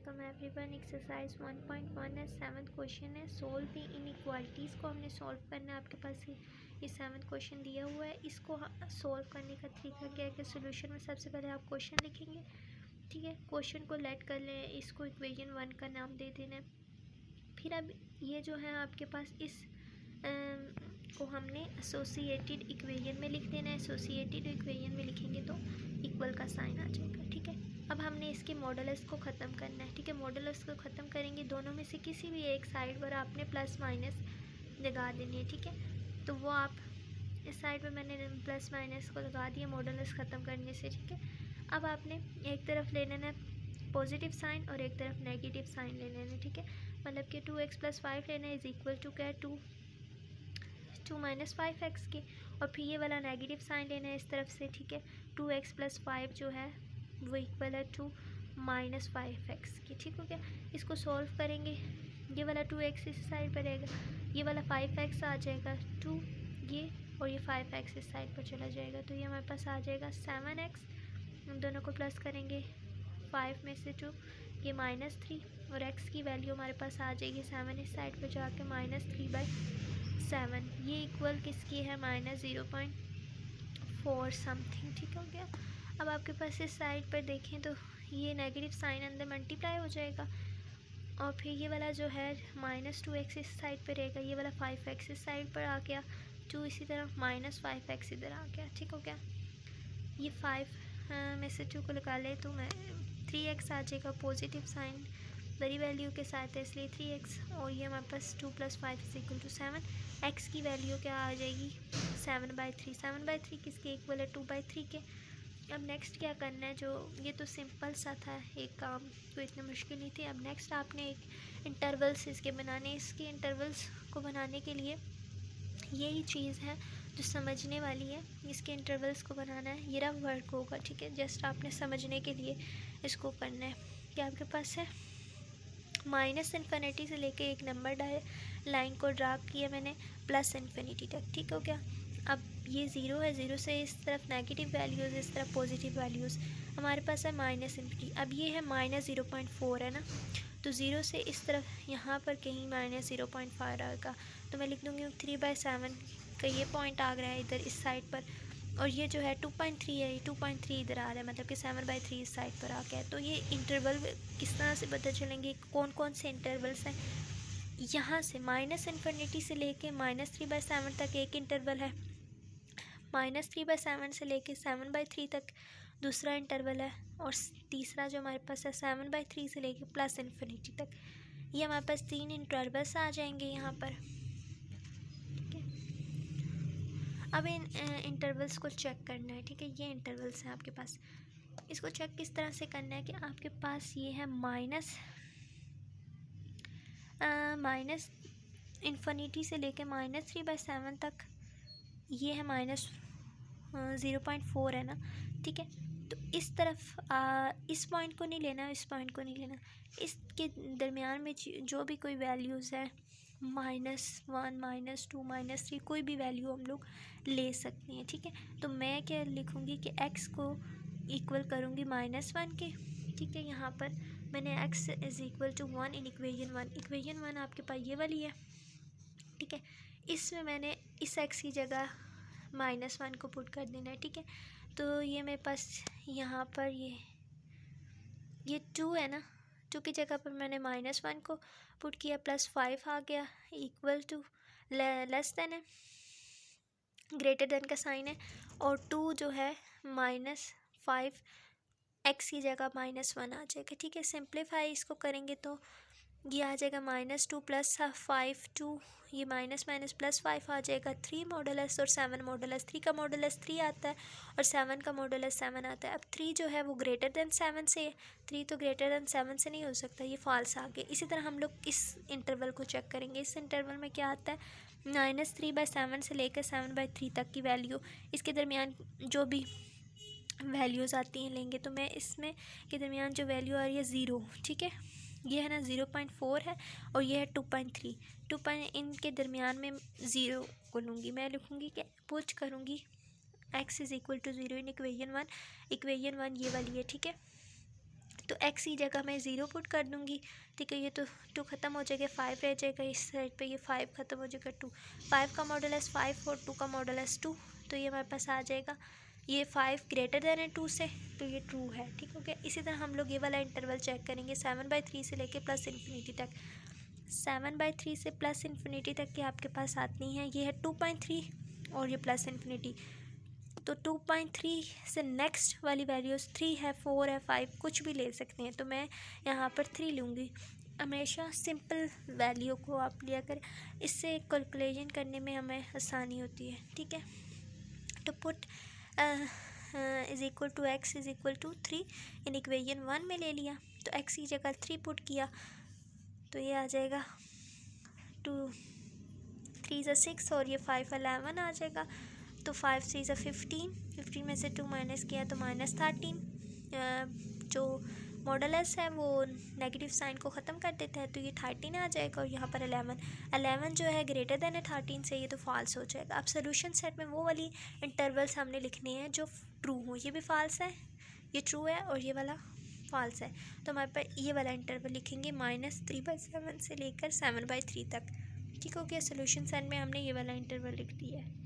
Welcome everyone. Exercise 1.1 है, 7th question है। Solve the inequalities को हमने सॉल्व करना है। आपके पास ये 7th क्वेश्चन दिया हुआ है। इसको सॉल्व करने का तरीका क्या है कि सोल्यूशन में सबसे पहले आप क्वेश्चन लिखेंगे, ठीक है। क्वेश्चन को लेट कर लें, इसको इक्वेशन 1 का नाम दे देना है। फिर अब ये जो है आपके पास इस को हमने एसोसिएटेड इक्वेशन में लिख देना है। एसोसिएटेड इक्वेशन में लिखेंगे तो इक्वल का साइन आ जाएगा, ठीक है। अब हमने इसके मॉडुलस को ख़त्म करना है, ठीक है। मॉडुलस को ख़त्म करेंगे, दोनों में से किसी भी एक साइड पर आपने प्लस माइनस लगा देनी है, ठीक है। तो वो आप इस साइड पे मैंने प्लस माइनस को लगा दिया मॉडुलस ख़त्म करने से, ठीक है। अब आपने एक तरफ ले लेना है पॉजिटिव साइन और एक तरफ नेगेटिव साइन ले लेना है, ठीक है। मतलब कि 2x + 5 लेना इज़ इक्वल टू क्या है 2 - 5x के, और फिर ये वाला नेगेटिव साइन लेना है इस तरफ से, ठीक है। 2x + 5 जो है वो इक्वल है टू -5x की, ठीक हो गया। इसको सॉल्व करेंगे, ये वाला 2x इस साइड पर रहेगा, ये वाला 5x आ जाएगा 2 ये, और ये 5x इस साइड पर चला जाएगा, तो ये हमारे पास आ जाएगा 7x। हम दोनों को प्लस करेंगे 5 में से 2, ये -3, और x की वैल्यू हमारे पास आ जाएगी 7 इस साइड पर जाके -3/7। ये इक्वल किसकी है -0.4 समथिंग, ठीक हो गया। अब आपके पास इस साइड पर देखें तो ये नेगेटिव साइन अंदर मल्टीप्लाई हो जाएगा, और फिर ये वाला जो है -2x इस साइड पर रहेगा, ये वाला 5x इस साइड पर आ गया, 2 इसी तरह -5x इधर आ गया, ठीक हो गया। ये 5 में से 2 को निकाले तो मैं 3x आ जाएगा, पॉजिटिव साइन बड़ी वैल्यू के साथ है इसलिए 3x, और ये हमारे पास 2 + 5 = 7। x की वैल्यू क्या आ जाएगी 7/3। 7/3 किसके इक्वल है 2/3 के। अब नेक्स्ट क्या करना है, जो ये तो सिंपल सा था एक काम, तो इतनी मुश्किल नहीं थी। अब नेक्स्ट आपने एक इंटरवल्स इसके बनाने, इसके इंटरवल्स को बनाने के लिए यही चीज़ है जो समझने वाली है। इसके इंटरवल्स को बनाना है, ये रफ वर्क होगा, ठीक है। जस्ट आपने समझने के लिए इसको करना है कि आपके पास है -इन्फिनिटी से लेके एक नंबर लाइन को ड्रा किया मैंने +इन्फिनिटी तक, ठीक हो गया। अब ये 0 है, 0 से इस तरफ नेगेटिव वैल्यूज़, इस तरफ पॉजिटिव वैल्यूज़, हमारे पास है -इन्फिनिटी। अब ये है -0.4 है ना, तो 0 से इस तरफ यहाँ पर कहीं -0.5 आएगा, तो मैं लिख दूँगी 3/7 का ये पॉइंट आ गया है इधर इस साइड पर, और ये जो है 2.3 है, ये 2.3 इधर आ रहा है, मतलब कि 7/3 इस साइड पर आ गया है। तो ये इंटरवल किस तरह से पता चलेंगे, कौन कौन से इंटरवल्स हैं। यहाँ से -इन्फिनिटी से लेके -3/7 तक एक इंटरवल है, -3/7 से लेके 7/3 तक दूसरा इंटरवल है, और तीसरा जो हमारे पास है 7/3 से लेके +इन्फिनिटी तक। ये हमारे पास 3 इंटरवल्स आ जाएंगे यहाँ पर, ठीक है। अब इन इंटरवल्स को चेक करना है, ठीक है। ये इंटरवल्स हैं आपके पास, इसको चेक किस तरह से करना है कि आपके पास ये है -इन्फिनिटी से लेके -3/7 तक, ये है -0.4 है ना, ठीक है। तो इस तरफ इस पॉइंट को नहीं लेना, इस पॉइंट को नहीं लेना, इसके दरमियान में जो भी कोई वैल्यूज़ है -1 -2 -3 कोई भी वैल्यू हम लोग ले सकते हैं, ठीक है। तो मैं क्या लिखूँगी कि x को इक्वल करूँगी -1 के, ठीक है। यहाँ पर मैंने x = 1 इन इक्वेशन 1। इक्वेशन 1 आपके पास ये वाली है, ठीक है। इसमें मैंने इस x की जगह -1 को पुट कर देना है, ठीक है। तो ये मेरे पास यहाँ पर ये 2 है ना, 2 की जगह पर मैंने -1 को पुट किया, +5 आ गया, इक्वल टू लेस देन है, ग्रेटर देन का साइन है, और 2 जो है -5 x की जगह -1 आ जाएगा, ठीक है। सिंप्लीफाई इसको करेंगे तो ये आ जाएगा -2 + 5 2, ये माइनस +5 आ जाएगा, 3 मॉडुलस और 7 मॉडुलस। 3 का मॉडुलस 3 आता है और 7 का मॉडुलस 7 आता है। अब 3 जो है वो ग्रेटर देन 7 से, 3 तो ग्रेटर देन 7 से नहीं हो सकता, ये फॉल्स आ गया। इसी तरह हम लोग इस इंटरवल को चेक करेंगे। इस इंटरवल में क्या आता है -3/7 से लेकर 7/3 तक की वैल्यू, इसके दरमियान जो भी वैल्यूज़ आती हैं लेंगे, तो मैं इसमें के दरमियान जो वैल्यू आ रही है 0, ठीक है, ये है ना 0.4 है, और ये है 2.3 इनके दरमियान में 0 को लूँगी। मैं लिखूँगी कि पुट करूँगी x = 0 इन इक्वेशन 1 ये वाली है, ठीक है। तो एक्स की जगह मैं 0 पुट कर दूँगी, ठीक है। ये तो 2 ख़त्म हो जाएगा, 5 रह जाएगा इस साइड पे, ये 5 ख़त्म हो जाएगा 2, 5 का मॉडुलस 5 और 2 का मॉडुलस 2, तो ये हमारे पास आ जाएगा। ये 5 ग्रेटर देन है 2 से, तो ये ट्रू है, ठीक हो गया। इसी तरह हम लोग ये वाला इंटरवल चेक करेंगे 7/3 से लेके प्लस इन्फिनिटी तक। 7/3 से प्लस इन्फिनिटी तक की आपके पास आती हैं, ये है 2.3 और ये प्लस इन्फिनिटी। तो 2.3 से नेक्स्ट वाली वैल्यूज़ 3 है, 4 है, 5 कुछ भी ले सकते हैं, तो मैं यहाँ पर 3 लूँगी। हमेशा सिंपल वैल्यू को आप लिया करें, इससे कैलकुलेशन करने में हमें आसानी होती है, ठीक है। तो put is equal to x is equal to 3 in equation 1 में ले लिया, तो एक्स की जगह 3 पुट किया, तो ये आ जाएगा 2 3 × 6 और ये 5 11 आ जाएगा। तो 5 3 × 15, 15 में से 2 माइनस किया तो -13। जो मॉडुलस है वो नेगेटिव साइन को ख़त्म कर देता है, तो ये 13 आ जाएगा। और यहाँ पर 11 जो है ग्रेटर देन है 13 से, ये तो फॉल्स हो जाएगा। अब सोल्यूशन सेट में वो वाली इंटरवल्स हमने लिखने हैं जो ट्रू हो, ये भी फॉल्स है, ये ट्रू है और ये वाला फॉल्स है, तो हमारे पास ये वाला इंटरवल लिखेंगे -3/7 से लेकर 7/3 तक, ठीक हो गया। सोल्यूशन सेट में हमने ये वाला इंटरवल लिख दिया है।